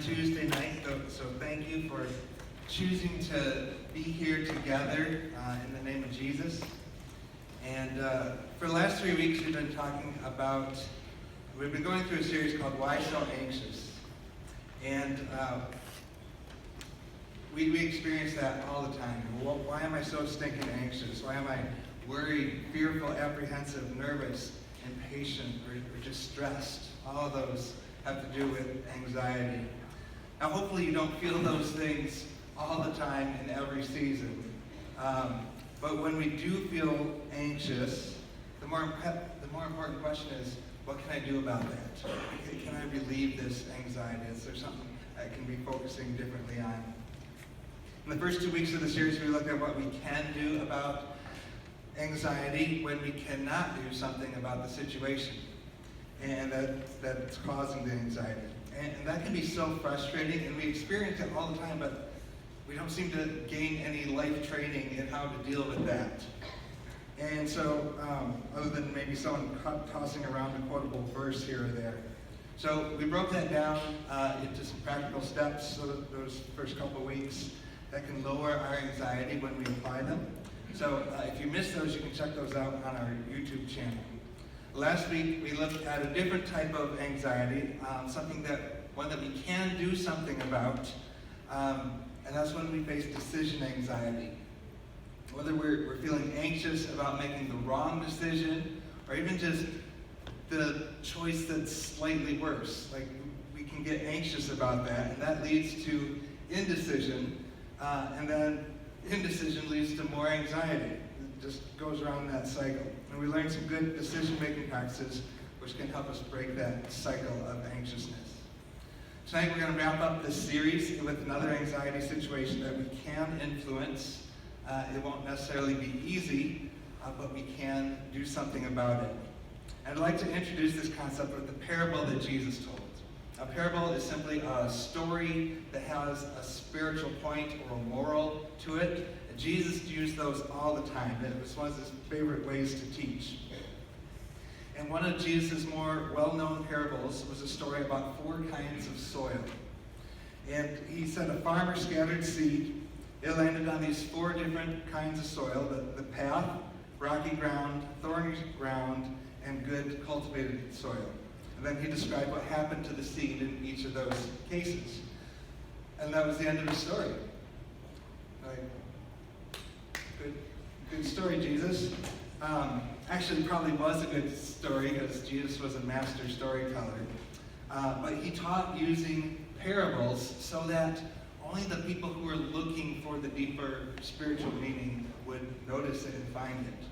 Tuesday night, so thank you for choosing to be here together in the name of Jesus. And for the last 3 weeks, we've been going through a series called Why So Anxious? And we experience that all the time. Why am I so stinking anxious? Why am I worried, fearful, apprehensive, nervous, impatient, or just stressed? All of those have to do with anxiety. Now, hopefully you don't feel those things all the time in every season. But when we do feel anxious, the more important question is, what can I do about that? Can I relieve this anxiety? Is there something I can be focusing differently on? In the first 2 weeks of the series, we looked at what we can do about anxiety when we cannot do something about the situation, and that's causing the anxiety. And that can be so frustrating, and we experience it all the time, but we don't seem to gain any life training in how to deal with that. And so, other than maybe someone tossing around a quotable verse here or there. So we broke that down into some practical steps, so those first couple of weeks, that can lower our anxiety when we apply them. So if you missed those, you can check those out on our YouTube channel. Last week, we looked at a different type of anxiety, one that we can do something about, and that's when we face decision anxiety. Whether we're feeling anxious about making the wrong decision, or even just the choice that's slightly worse. Like, we can get anxious about that, and that leads to indecision, and then indecision leads to more anxiety. It just goes around that cycle. And we learned some good decision-making practices which can help us break that cycle of anxiousness. Tonight we're going to wrap up this series with another anxiety situation that we can influence. It won't necessarily be easy, but we can do something about it. And I'd like to introduce this concept with the parable that Jesus told. A parable is simply a story that has a spiritual point or a moral to it. And Jesus used those all the time. It was one of his favorite ways to teach. And one of Jesus' more well-known parables was a story about 4 kinds of soil. And he said a farmer scattered seed. It landed on these 4 different kinds of soil: the path, rocky ground, thorny ground, and good cultivated soil. And then he described what happened to the seed in each of those cases. And that was the end of the story. Good story, Jesus. Actually, it probably was a good story because Jesus was a master storyteller. But he taught using parables so that only the people who were looking for the deeper spiritual meaning would notice it and find it.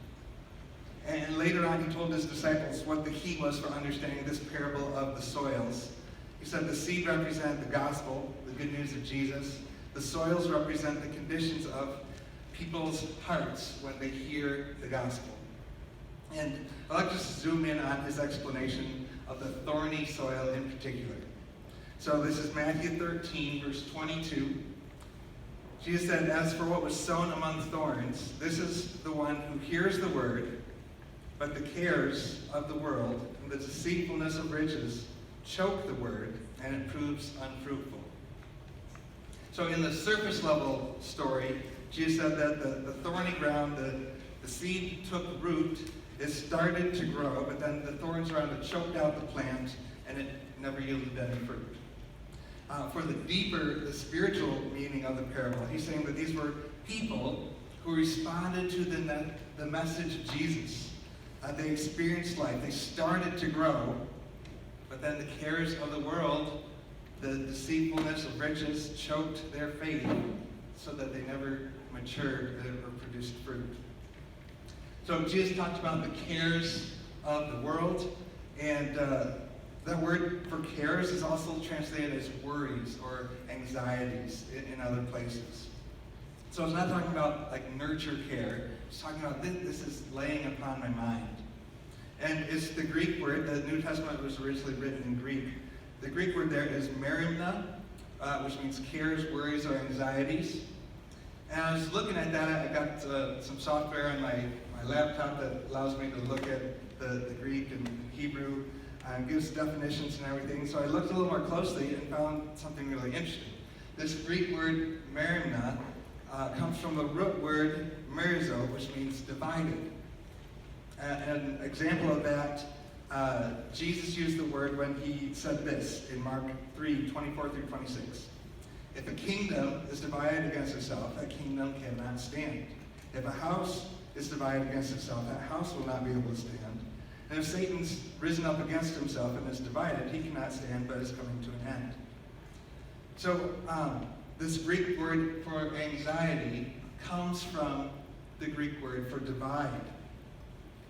And later on, he told his disciples what the key was for understanding this parable of the soils. He said the seed represent the gospel, the good news of Jesus. The soils represent the conditions of people's hearts when they hear the gospel. And I'd like to zoom in on his explanation of the thorny soil in particular. So this is Matthew 13, verse 22. Jesus said, "As for what was sown among thorns, this is the one who hears the word, but the cares of the world and the deceitfulness of riches choke the word, and it proves unfruitful." So in the surface level story, Jesus said that the thorny ground, the seed took root, it started to grow, but then the thorns around it choked out the plant, and it never yielded any fruit. For the spiritual meaning of the parable, he's saying that these were people who responded to the message of Jesus. They experienced life. They started to grow, but then the cares of the world, the deceitfulness of riches, choked their faith so that they never matured or produced fruit. So Jesus talked about the cares of the world, and that word for cares is also translated as worries or anxieties in other places. So it's not talking about like nurture care. It's talking about this is laying upon my mind. And it's the Greek word. The New Testament was originally written in Greek. The Greek word there is merimna, which means cares, worries, or anxieties. And I was looking at that. I got some software on my laptop that allows me to look at the Greek and Hebrew gives definitions and everything. So I looked a little more closely and found something really interesting. This Greek word merimna comes from the root word merizo, which means divided. An example of that, Jesus used the word when he said this in Mark 3:24-26. If a kingdom is divided against itself, that kingdom cannot stand. If a house is divided against itself, that house will not be able to stand. And if Satan's risen up against himself and is divided, he cannot stand, but is coming to an end. So this Greek word for anxiety comes from the Greek word for divide,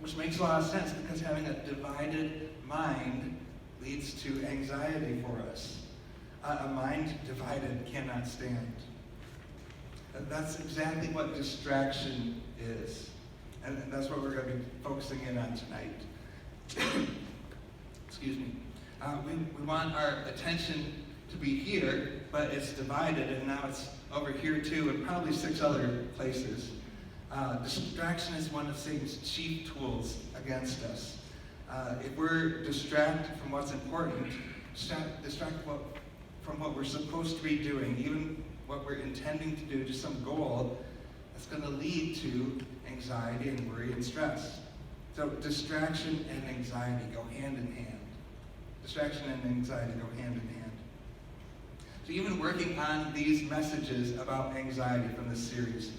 which makes a lot of sense because having a divided mind leads to anxiety for us. A mind divided cannot stand. And that's exactly what distraction is. And that's what we're going to be focusing in on tonight. Excuse me. We want our attention to be here, but it's divided, and now it's over here too, and probably 6 other places. Distraction is one of Satan's chief tools against us. If we're distracted from what's important, distracted from what we're supposed to be doing, even what we're intending to do to some goal, that's going to lead to anxiety and worry and stress. So distraction and anxiety go hand in hand. Distraction and anxiety go hand in hand. So even working on these messages about anxiety from this series,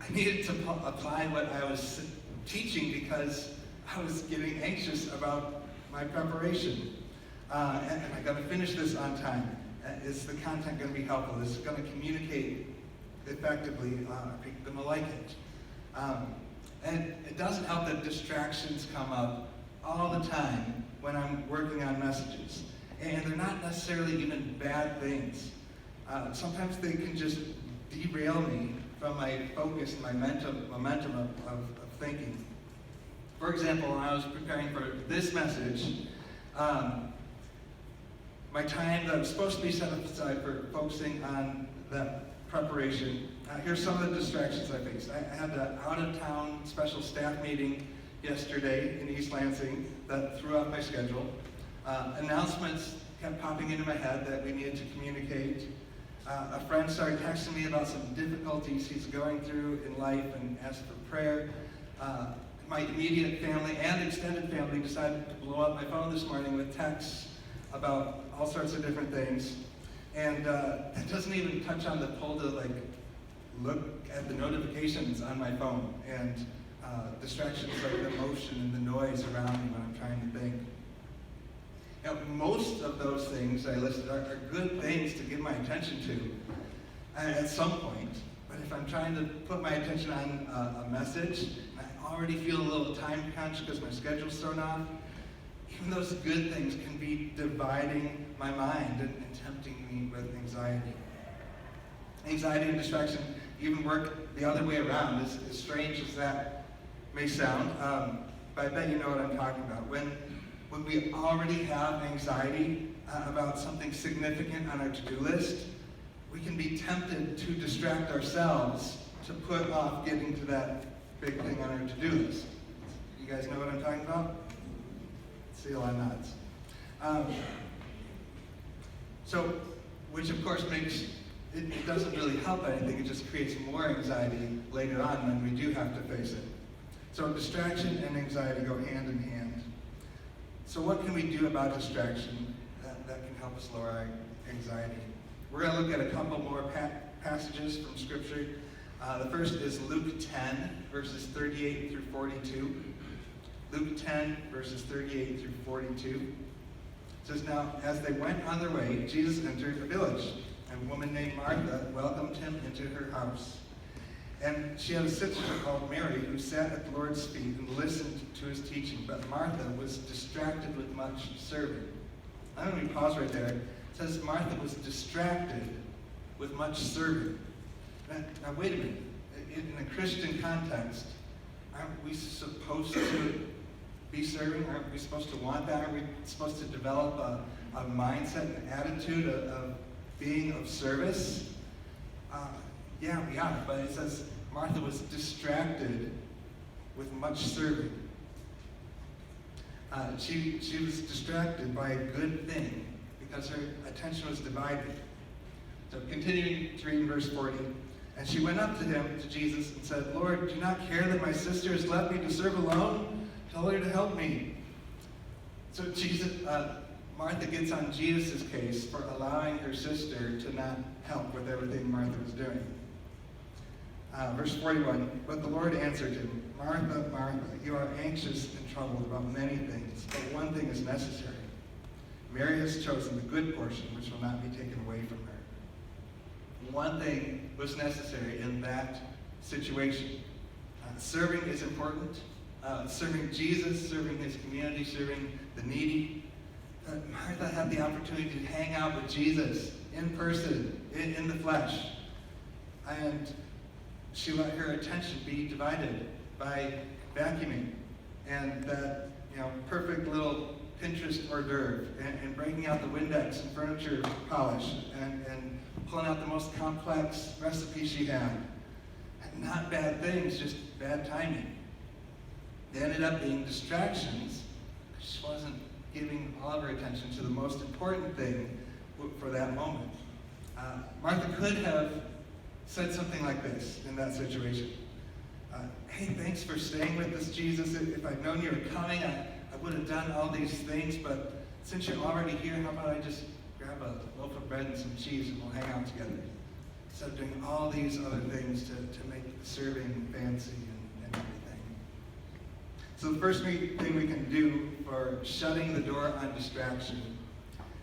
I needed to apply what I was teaching because I was getting anxious about my preparation. And I got to finish this on time. Is the content going to be helpful? Is it going to communicate effectively? Are people going to like it? And it doesn't help that distractions come up all the time when I'm working on messages. And they're not necessarily even bad things. Sometimes they can just derail me from my focus and my momentum of thinking. For example, when I was preparing for this message, my time that was supposed to be set aside for focusing on that preparation, here's some of the distractions I faced. I had an out-of-town special staff meeting yesterday in East Lansing that threw off my schedule. Announcements kept popping into my head that we needed to communicate. A friend started texting me about some difficulties he's going through in life and asked for prayer. My immediate family and extended family decided to blow up my phone this morning with texts about all sorts of different things. And it doesn't even touch on the pull to look at the notifications on my phone and distractions like the motion and the noise around me when I'm trying to think. Now, most of those things I listed are good things to give my attention to at some point. But if I'm trying to put my attention on a message, and I already feel a little time conscious because my schedule's thrown off, even those good things can be dividing my mind and tempting me with anxiety. Anxiety and distraction even work the other way around, as strange as that may sound. But I bet you know what I'm talking about. When we already have anxiety about something significant on our to-do list, we can be tempted to distract ourselves to put off getting to that big thing on our to-do list. You guys know what I'm talking about? See a lot of nods. So, which of course makes, it doesn't really help anything, it just creates more anxiety later on when we do have to face it. So distraction and anxiety go hand in hand. So what can we do about distraction that can help us lower our anxiety? We're going to look at a couple more passages from Scripture. The first is Luke 10, verses 38 through 42. Luke 10, verses 38 through 42. It says, "Now, as they went on their way, Jesus entered a village, and a woman named Martha welcomed him into her house. And she had a sister called Mary who sat at the Lord's feet and listened to his teaching, but Martha was distracted with much serving." I'm going to pause right there. It says Martha was distracted with much serving. Now wait a minute. In a Christian context, aren't we supposed to be serving? Aren't we supposed to want that? Aren't we supposed to develop a mindset and attitude of being of service? Yeah, we are, but it says Martha was distracted with much serving. She was distracted by a good thing because her attention was divided. So continuing to read in verse 40, and she went up to him, to Jesus, and said, Lord, do you not care that my sister has left me to serve alone? Tell her to help me. So Martha gets on Jesus' case for allowing her sister to not help with everything Martha was doing. Verse 41, but the Lord answered him, Martha, Martha, you are anxious and troubled about many things, but one thing is necessary. Mary has chosen the good portion, which will not be taken away from her. One thing was necessary in that situation. Serving is important. Serving Jesus, serving his community, serving the needy. Martha had the opportunity to hang out with Jesus in person, in the flesh. And she let her attention be divided by vacuuming and that perfect little Pinterest hors d'oeuvre and breaking out the Windex and furniture polish and pulling out the most complex recipe she had. And not bad things, just bad timing. They ended up being distractions because she wasn't giving all of her attention to the most important thing for that moment. Martha could have said something like this in that situation. Hey, thanks for staying with us, Jesus. If I'd known you were coming, I would have done all these things, but since you're already here, how about I just grab a loaf of bread and some cheese and we'll hang out together? Instead of doing all these other things to make serving fancy and everything. So the first thing we can do for shutting the door on distraction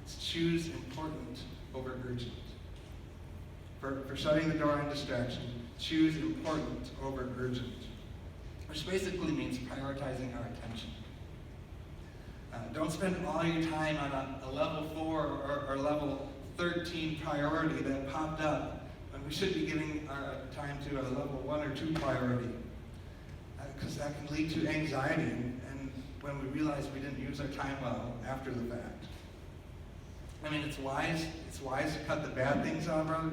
is choose important over urgent. For shutting the door on distraction, choose important over urgent, which basically means prioritizing our attention. Don't spend all your time on a level 4 or level 13 priority that popped up when we should be giving our time to a level 1 or 2 priority, because that can lead to anxiety and when we realize we didn't use our time well after the fact. I mean, it's wise to cut the bad things out of our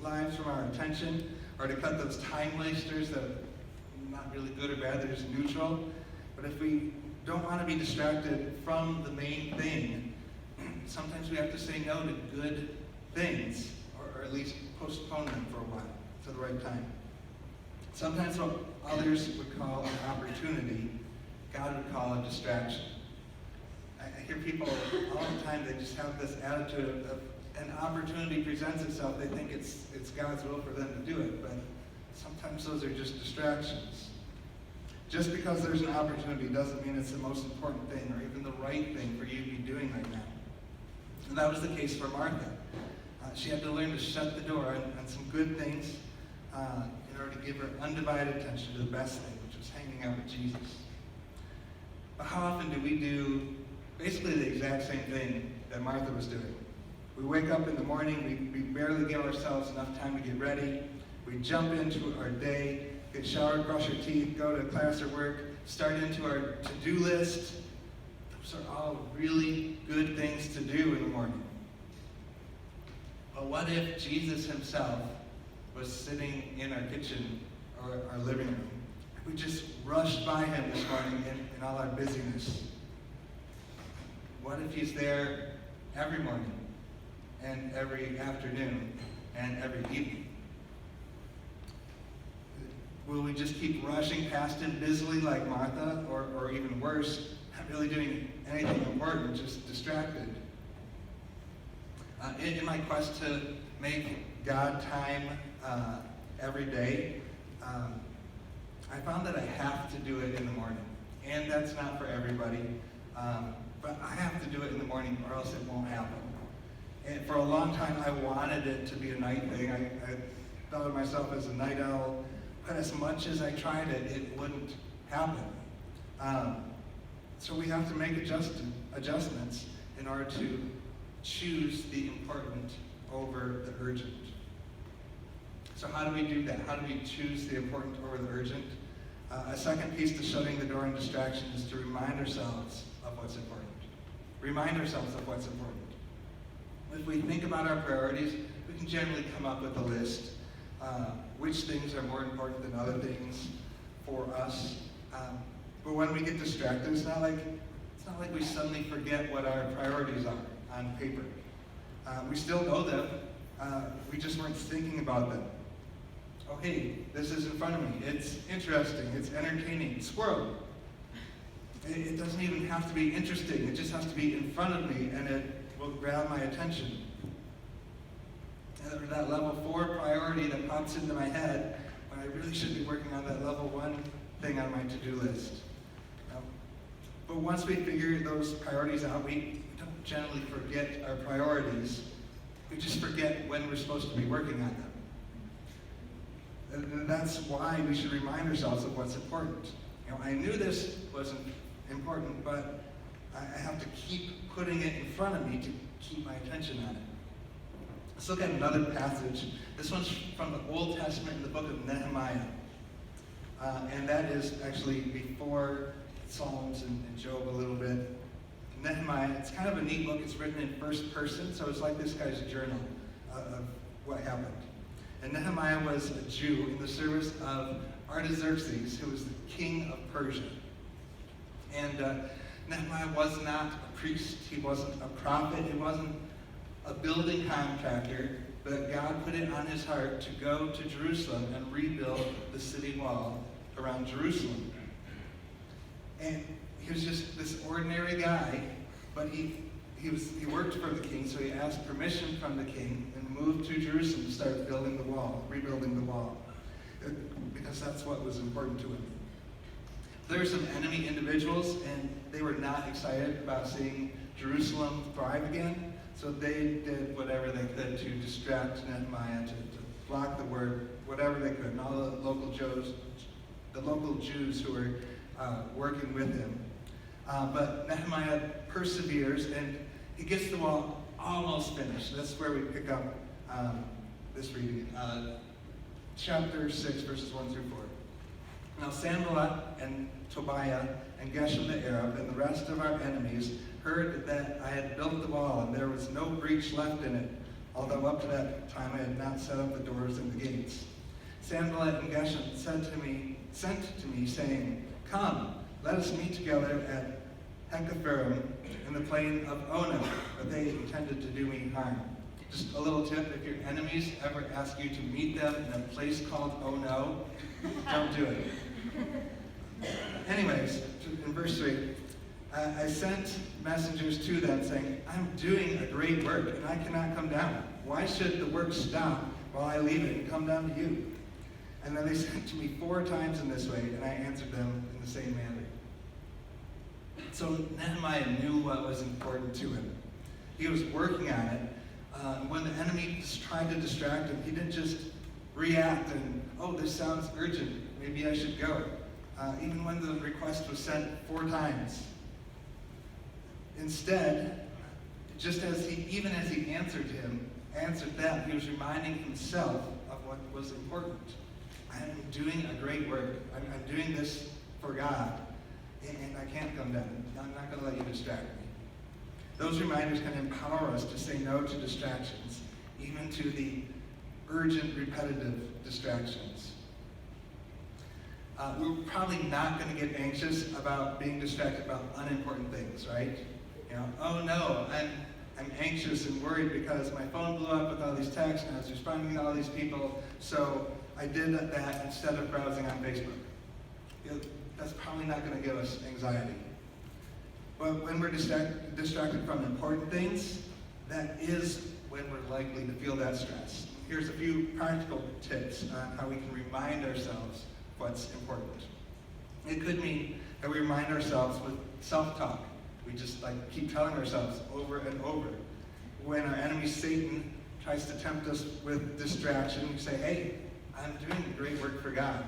lives from our attention, or to cut those time wasters that are not really good or bad, they're just neutral. But if we don't want to be distracted from the main thing, sometimes we have to say no to good things, or at least postpone them for a while, to the right time. Sometimes what others would call an opportunity, God would call a distraction. I hear people all the time, they just have this attitude of an opportunity presents itself, they think it's God's will for them to do it, but sometimes those are just distractions. Just because there's an opportunity doesn't mean it's the most important thing or even the right thing for you to be doing right now. And that was the case for Martha. She had to learn to shut the door on some good things in order to give her undivided attention to the best thing, which was hanging out with Jesus. But how often do we do basically the exact same thing that Martha was doing? We wake up in the morning, we barely give ourselves enough time to get ready. We jump into our day, get showered, brush our teeth, go to class or work, start into our to-do list. Those are all really good things to do in the morning. But what if Jesus himself was sitting in our kitchen or our living room? We just rushed by him this morning in all our busyness. What if he's there every morning and every afternoon and every evening? Will we just keep rushing past him busily like Martha, or even worse, not really doing anything important, just distracted? In my quest to make God time every day, I found that I have to do it in the morning. And that's not for everybody, but I have to do it in the morning or else it won't happen. And for a long time, I wanted it to be a night thing. I thought of myself as a night owl, but as much as I tried it, it wouldn't happen. So we have to make adjustments in order to choose the important over the urgent. So how do we do that? How do we choose the important over the urgent? A second piece to shutting the door on distraction is to remind ourselves of what's important. Remind ourselves of what's important. If we think about our priorities, we can generally come up with a list. Which things are more important than other things for us. But when we get distracted, it's not like not like we suddenly forget what our priorities are on paper. We still know them, we just weren't thinking about them. Oh hey, this is in front of me, it's interesting, it's entertaining, squirrel. It doesn't even have to be interesting, it just has to be in front of me and it will grab my attention. And that level 4 priority that pops into my head when I really should be working on that level 1 thing on my to-do list. But once we figure those priorities out, we don't generally forget our priorities. We just forget when we're supposed to be working on them. And that's why we should remind ourselves of what's important. I knew this wasn't important, but I have to keep putting it in front of me to keep my attention on it. Let's look at another passage. This one's from the Old Testament in the book of Nehemiah. And that is actually before Psalms and Job a little bit. Nehemiah, it's kind of a neat book. It's written in first person, so it's like this guy's journal of what happened. And Nehemiah was a Jew in the service of Artaxerxes, who was the king of Persia. And Nehemiah was not a priest. He wasn't a prophet. He wasn't a building contractor. But God put it on his heart to go to Jerusalem and rebuild the city wall around Jerusalem. And he was just this ordinary guy, but he worked for the king, so he asked permission from the king and moved to Jerusalem to start building the wall, rebuilding the wall, because that's what was important to him. There were some enemy individuals, and they were not excited about seeing Jerusalem thrive again, so they did whatever they could to distract Nehemiah, to block the word, whatever they could, and all the local Jews who were working with him. But Nehemiah perseveres, and he gets the wall almost finished. That's where we pick up this reading. Chapter 6, verses 1 through 4. Now Sanballat and Tobiah and Geshem the Arab and the rest of our enemies heard that I had built the wall, and there was no breach left in it, although up to that time I had not set up the doors and the gates. Sanballat and Geshem sent to me, saying, "Come, let us meet together at Hecaphim in the plain of Ono," but they intended to do me harm. Just a little tip, if your enemies ever ask you to meet them in a place called Ono, don't do it. Anyways, in verse 3, I sent messengers to them saying, "I'm doing a great work and I cannot come down. Why should the work stop while I leave it and come down to you?" And then they sent to me 4 times in this way, and I answered them in the same manner. So Nehemiah knew what was important to him. He was working on it. When the enemy tried to distract him, he didn't just react and, "Oh, this sounds urgent, maybe I should go." Even when the request was sent 4 times. Instead, even as he answered them, he was reminding himself of what was important. I'm doing a great work. I'm doing this for God, and I can't come down. I'm not going to let you distract me. Those reminders can empower us to say no to distractions, even to the urgent, repetitive distractions. We're probably not going to get anxious about being distracted about unimportant things, right? Oh no, I'm anxious and worried because my phone blew up with all these texts and I was responding to all these people, so I did that instead of browsing on Facebook. That's probably not going to give us anxiety. But when we're distracted from important things, that is when we're likely to feel that stress. Here's a few practical tips on how we can remind ourselves what's important. It could mean that we remind ourselves with self-talk. We just keep telling ourselves over and over. When our enemy Satan tries to tempt us with distraction, we say, "Hey, I'm doing great work for God.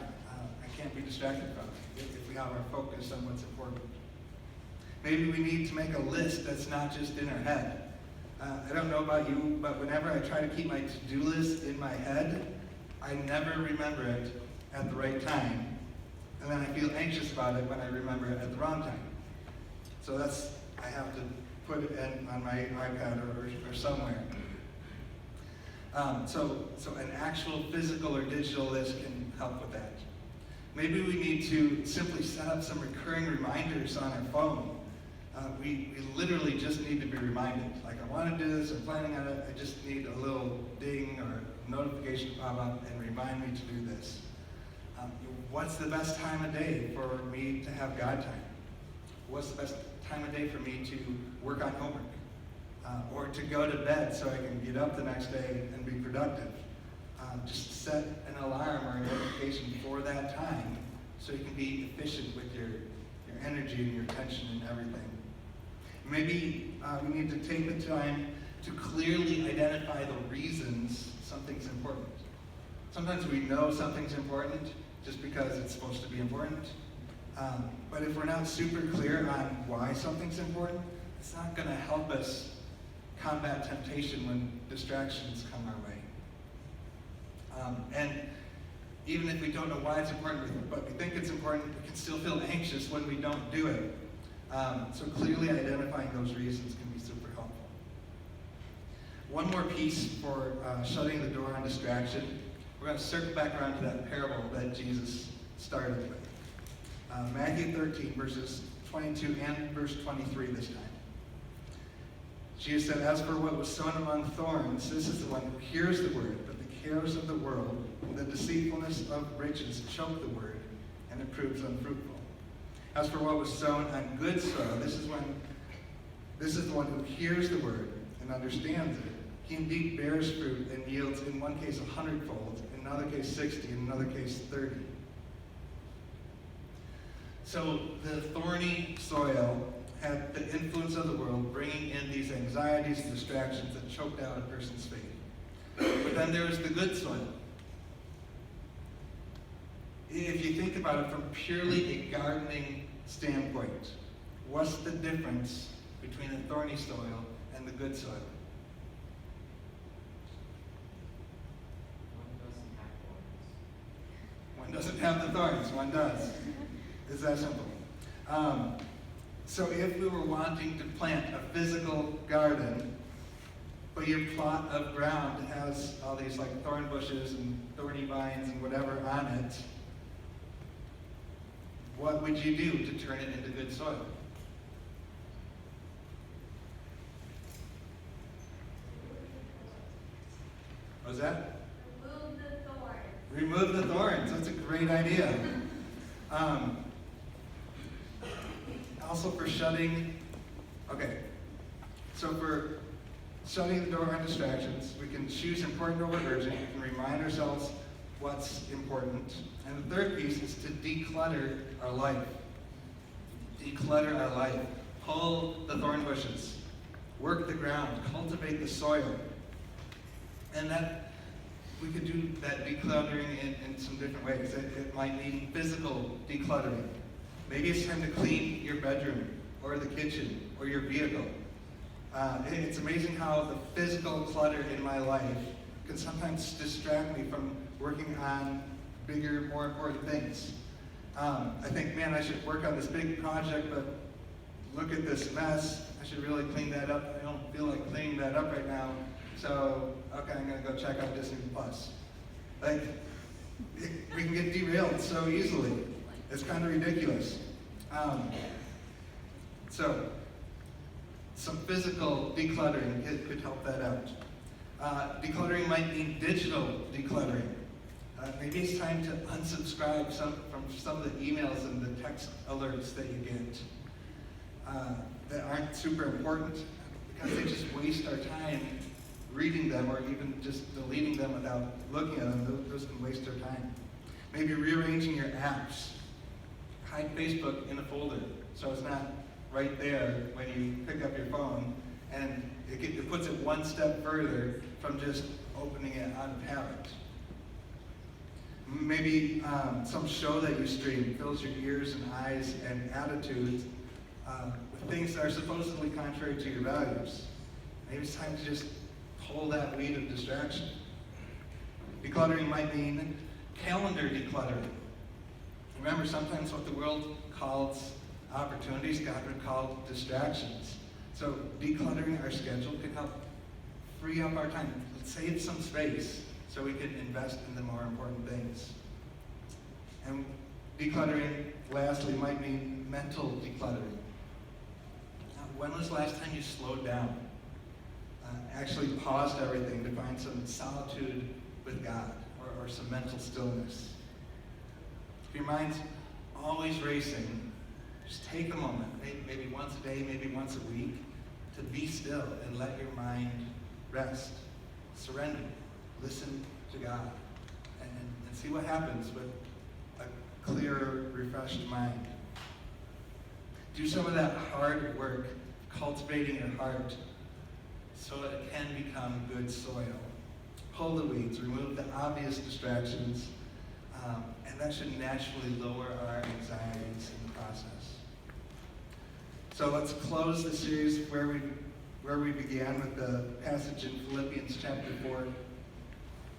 I can't be distracted from it," if we have our focus on what's important. Maybe we need to make a list that's not just in our head. I don't know about you, but whenever I try to keep my to-do list in my head, I never remember it at the right time. And then I feel anxious about it when I remember it at the wrong time. So I have to put it on my iPad or somewhere. So an actual physical or digital list can help with that. Maybe we need to simply set up some recurring reminders on our phone. we literally just need to be reminded. Like, I want to do this, I'm planning on it, I just need a little ding or notification to pop up and remind me to do this. What's the best time of day for me to have God time? What's the best time of day for me to work on homework? Or to go to bed so I can get up the next day and be productive? Just set an alarm or a notification for that time so you can be efficient with your energy and your attention and everything. Maybe we need to take the time to clearly identify the reasons something's important. Sometimes we know something's important just because it's supposed to be important. But if we're not super clear on why something's important, it's not going to help us combat temptation when distractions come our way. And even if we don't know why it's important, but we think it's important, we can still feel anxious when we don't do it. So clearly identifying those reasons can be super helpful. One more piece for shutting the door on distraction. We're going to circle back around to that parable that Jesus started with. Matthew 13, verses 22 and verse 23 this time. Jesus said, "As for what was sown among thorns, this is the one who hears the word, but the cares of the world and the deceitfulness of riches choke the word, and it proves unfruitful. As for what was sown on good soil, this is the one who hears the word and understands it. He indeed bears fruit and yields, in one case 100-fold, in another case 60, in another case 30. So the thorny soil had the influence of the world, bringing in these anxieties and distractions that choked out a person's faith. But then there was the good soil. If you think about it from purely a gardening standpoint, what's the difference between the thorny soil and the good soil? One doesn't have the thorns, one does. It's that simple. So if we were wanting to plant a physical garden, but your plot of ground has all these like thorn bushes and thorny vines and whatever on it, what would you do to turn it into good soil? What was that? Remove the thorns. Remove the thorns. That's a great idea. Also for shutting the door on distractions, we can choose important over urgent. We can remind ourselves what's important. And the third piece is to declutter our life. Declutter our life. Pull the thorn bushes. Work the ground. Cultivate the soil. And that we could do that decluttering in some different ways. It might mean physical decluttering. Maybe it's time to clean your bedroom or the kitchen or your vehicle. It's amazing how the physical clutter in my life can sometimes distract me from working on bigger, more important things. I think, man, I should work on this big project, but look at this mess. I should really clean that up. I don't feel like cleaning that up right now. So, okay, I'm going to go check out Disney Plus. Like, we can get derailed so easily. It's kind of ridiculous. So, some physical decluttering could help that out. Decluttering might mean digital decluttering. Maybe it's time to unsubscribe from some of the emails and the text alerts that you get that aren't super important because they just waste our time reading them or even just deleting them without looking at them. Those can waste our time. Maybe rearranging your apps. Hide Facebook in a folder so it's not right there when you pick up your phone, and it puts it one step further from just opening it out of habit. Maybe some show that you stream fills your ears and eyes and attitudes with things that are supposedly contrary to your values. Maybe it's time to just pull that weed of distraction. Decluttering might mean calendar decluttering. Remember, sometimes what the world calls opportunities, God would call distractions. So decluttering our schedule can help free up our time, save some space so we can invest in the more important things. And decluttering, lastly, might mean mental decluttering. When was the last time you slowed down? Actually paused everything to find some solitude with God or some mental stillness. If your mind's always racing, just take a moment, maybe once a day, maybe once a week, to be still and let your mind rest. Surrender. Listen to God. And see what happens with a clearer, refreshed mind. Do some of that hard work, cultivating your heart so it can become good soil. Pull the weeds, remove the obvious distractions, and that should naturally lower our anxieties in the process. So let's close the series where we began with the passage in Philippians chapter 4,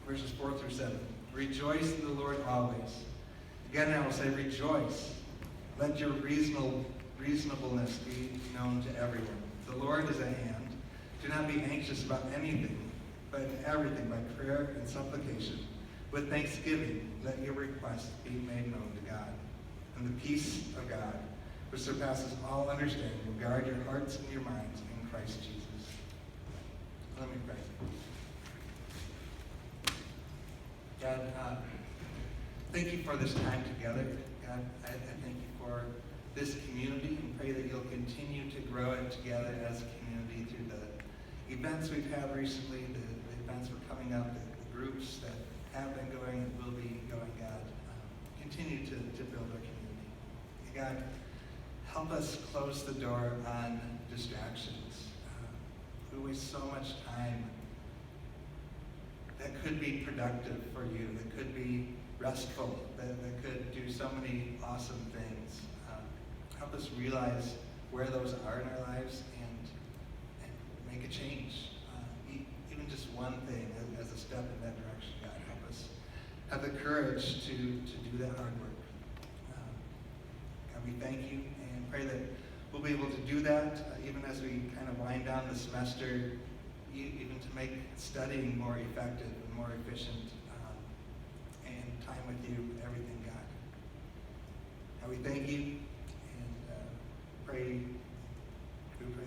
verses 4 through 7. Rejoice in the Lord always. Again, I will say rejoice. Let your reasonableness be known to everyone. The Lord is at hand. Do not be anxious about anything, but in everything by prayer and supplication. With thanksgiving, let your requests be made known to God. And the peace of God, which surpasses all understanding, will guard your hearts and your minds in Christ Jesus. Let me pray. God, thank you for this time together. God, I thank you for this community and pray that you'll continue to grow it together as a community through the events we've had recently, the events we're coming up, the groups that have been going and will be going. God, continue to build our community. And God, help us close the door on distractions. We waste so much time that could be productive for you, that could be restful, that could do so many awesome things. Help us realize where those are in our lives and make a change. Even just one thing as a step in that direction. God, help us have the courage to do that hard work. God, we thank you and pray that we'll be able to do that even as we kind of wind down the semester, even to make studying more effective and more efficient, and time with you, everything, God. God, we thank you and we pray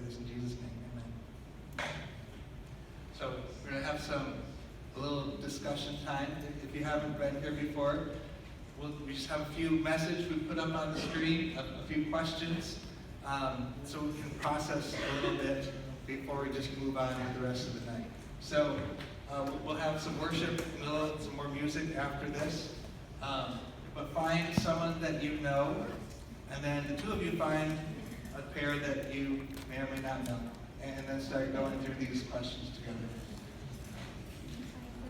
this in Jesus' name, amen. So we're going to have a little discussion time. If you haven't been here before, we just have a few messages we put up on the screen, a few questions, so we can process a little bit before we just move on with the rest of the night. So we'll have some worship and some more music after this. But find someone that you know, and then the two of you find a pair that you may or may not know, and then start going through these questions.